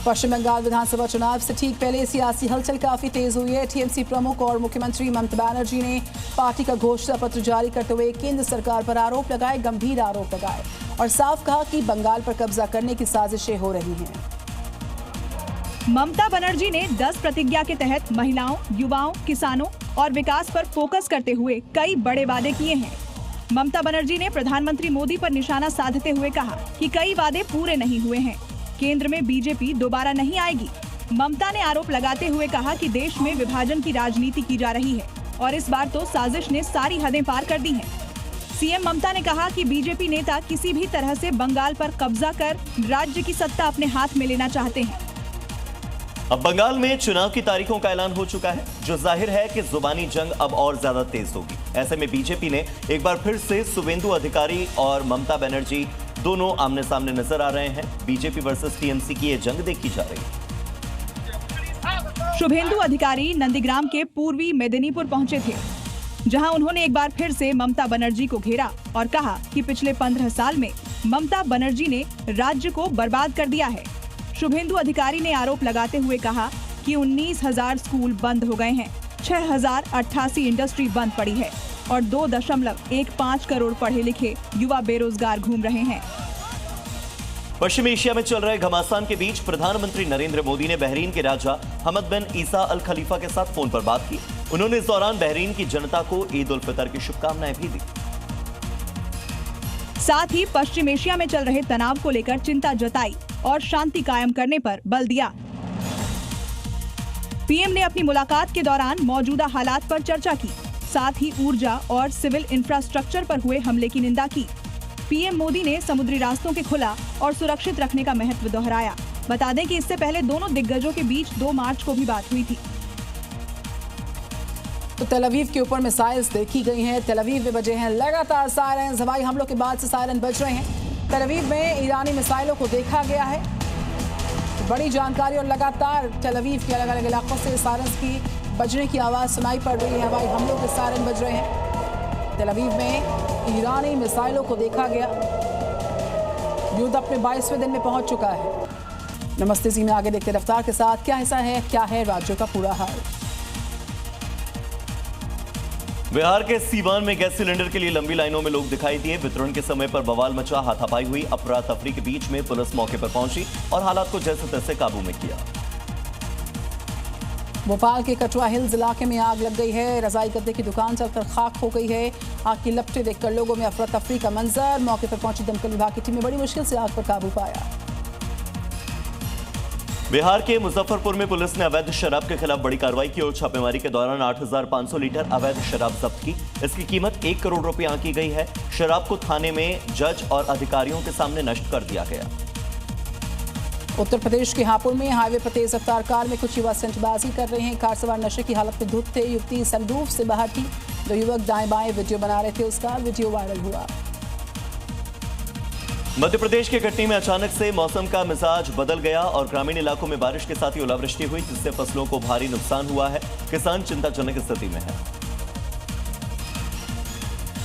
पश्चिम बंगाल विधानसभा चुनाव से ठीक पहले सियासी हलचल काफी तेज हुई है। टीएमसी प्रमुख और मुख्यमंत्री ममता बनर्जी ने पार्टी का घोषणा पत्र जारी करते हुए केंद्र सरकार पर आरोप लगाए, गंभीर आरोप लगाए और साफ कहा कि बंगाल पर कब्जा करने की साजिशें हो रही हैं। ममता बनर्जी ने 10 प्रतिज्ञा के तहत महिलाओं, युवाओं, किसानों और विकास पर फोकस करते हुए कई बड़े वादे किए हैं। ममता बनर्जी ने प्रधानमंत्री मोदी पर निशाना साधते हुए कहा कि कई वादे पूरे नहीं हुए हैं। केंद्र में बीजेपी दोबारा नहीं आएगी। ममता ने आरोप लगाते हुए कहा कि देश में विभाजन की राजनीति की जा रही है और इस बार तो साजिश ने सारी हदें पार कर दी हैं। सीएम ममता ने कहा कि बीजेपी नेता किसी भी तरह से बंगाल पर कब्जा कर राज्य की सत्ता अपने हाथ में लेना चाहते हैं। अब बंगाल में चुनाव की तारीखों का ऐलान हो चुका है, जो जाहिर है कि जुबानी जंग अब और ज्यादा तेज होगी। ऐसे में बीजेपी ने एक बार फिर से शुभेंदु अधिकारी और ममता बनर्जी दोनों आमने सामने नजर आ रहे हैं। बीजेपी वर्सेस टीएमसी की ये जंग देखी जा रही है। शुभेंदु अधिकारी नंदीग्राम के पूर्वी मेदिनीपुर पहुंचे थे, जहां उन्होंने एक बार फिर से ममता बनर्जी को घेरा और कहा कि पिछले 15 साल में ममता बनर्जी ने राज्य को बर्बाद कर दिया है। शुभेंदु अधिकारी ने आरोप लगाते हुए कहा कि 19,000 स्कूल बंद हो गए हैं, 6,088 इंडस्ट्री बंद पड़ी है और 2.15 करोड़ पढ़े लिखे युवा बेरोजगार घूम रहे हैं। पश्चिमी एशिया में चल रहे घमासान के बीच प्रधानमंत्री नरेंद्र मोदी ने बहरीन के राजा हमद बिन ईसा अल खलीफा के साथ फोन पर बात की। उन्होंने इस दौरान बहरीन की जनता को ईद उल फितर की शुभकामनाएं भी दी। साथ ही पश्चिम एशिया में चल रहे तनाव को लेकर चिंता जताई और शांति कायम करने पर बल दिया। पीएम ने अपनी मुलाकात के दौरान मौजूदा हालात पर चर्चा की, साथ ही ऊर्जा और सिविल इंफ्रास्ट्रक्चर पर हुए हमले की निंदा की। पीएम मोदी ने समुद्री रास्तों के खुला और सुरक्षित रखने का महत्व दोहराया। बता दें कि इससे पहले दोनों दिग्गजों के बीच 2 मार्च को भी बात हुई थी। तो तेल अवीव के ऊपर मिसाइल्स देखी गई हैं। तेल अवीव में बजे हैं लगातार सायरन। हवाई हमलों के बाद से सायरन बज रहे हैं। तेल अवीव में ईरानी मिसाइलों को देखा गया है। बड़ी जानकारी और लगातार तेल अवीव के अलग अलग इलाकों से सायरन की बजने की आवाज़ सुनाई पड़ रही है। हवाई हमलों के सायरन बज रहे हैं। तेल अवीव में ईरानी मिसाइलों को देखा गया। युद्ध अपने 22वें दिन में पहुंच चुका है। नमस्ते जी में आगे देखते रफ्तार के साथ क्या हिस्सा है, क्या है राज्यों का पूरा हाल। बिहार के सीवान में गैस सिलेंडर के लिए लंबी लाइनों में लोग दिखाई दिए। वितरण के समय पर बवाल मचा, हाथापाई हुई। अफरा तफरी के बीच में पुलिस मौके पर पहुंची और हालात को जैसे तैसे काबू में किया। भोपाल के कटुआ हिल्स इलाके में आग लग गई है। रजाई गद्दे की दुकान चलकर खाक हो गई है। आग की लपटें देखकर लोगों में अफरा तफरी का मंजर। मौके पर पहुंची दमकल विभाग की टीम ने बड़ी मुश्किल से आग पर काबू पाया। बिहार के मुजफ्फरपुर में पुलिस ने अवैध शराब के खिलाफ बड़ी कार्रवाई की और छापेमारी के दौरान 8,500 लीटर अवैध शराब जब्त की। इसकी कीमत 1 करोड़ रुपए आंकी गई है। शराब को थाने में जज और अधिकारियों के सामने नष्ट कर दिया गया। उत्तर प्रदेश के हापुड़ में हाईवे पर तेज रफ्तार कार में कुछ युवा स्टंटबाजी कर रहे हैं। कार सवार नशे की हालत में धुत थे। युवती सनरूफ से बाहर थी। 2 युवक दाएं बाएं वीडियो बना रहे थे। उसका वीडियो वायरल हुआ। मध्य प्रदेश के कटनी में अचानक से मौसम का मिजाज बदल गया और ग्रामीण इलाकों में बारिश के साथ ही ओलावृष्टि हुई, जिससे फसलों को भारी नुकसान हुआ है। किसान चिंताजनक स्थिति में है।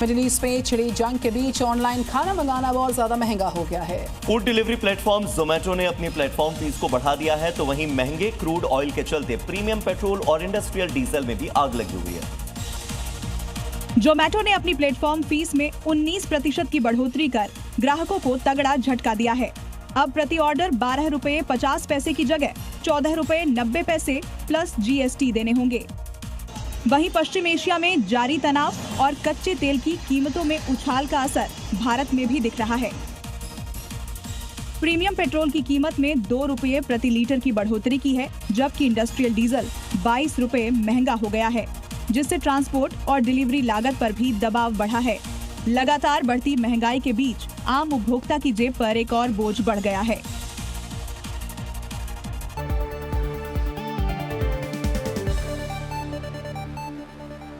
मिडिल ईस्ट में छिड़ी जंग के बीच ऑनलाइन खाना मंगाना बहुत ज्यादा महंगा हो गया है। फूड डिलीवरी प्लेटफॉर्म जोमैटो ने अपनी प्लेटफॉर्म फीस को बढ़ा दिया है, तो वहीं महंगे क्रूड ऑयल के चलते प्रीमियम पेट्रोल और इंडस्ट्रियल डीजल में भी आग लगी हुई है। जोमैटो ने अपनी प्लेटफॉर्म फीस में 19% की बढ़ोतरी कर ग्राहकों को तगड़ा झटका दिया है। अब प्रति ऑर्डर 12 रुपये 50 पैसे की जगह 14 रुपये 90 पैसे प्लस जीएसटी देने होंगे। वहीं पश्चिम एशिया में जारी तनाव और कच्चे तेल की कीमतों में उछाल का असर भारत में भी दिख रहा है। प्रीमियम पेट्रोल की कीमत में 2 रुपये प्रति लीटर की बढ़ोतरी की है, जबकि इंडस्ट्रियल डीजल 22 रुपये महंगा हो गया है, जिससे ट्रांसपोर्ट और डिलीवरी लागत पर भी दबाव बढ़ा है। लगातार बढ़ती महंगाई के बीच आम उपभोक्ता की जेब पर एक और बोझ बढ़ गया है।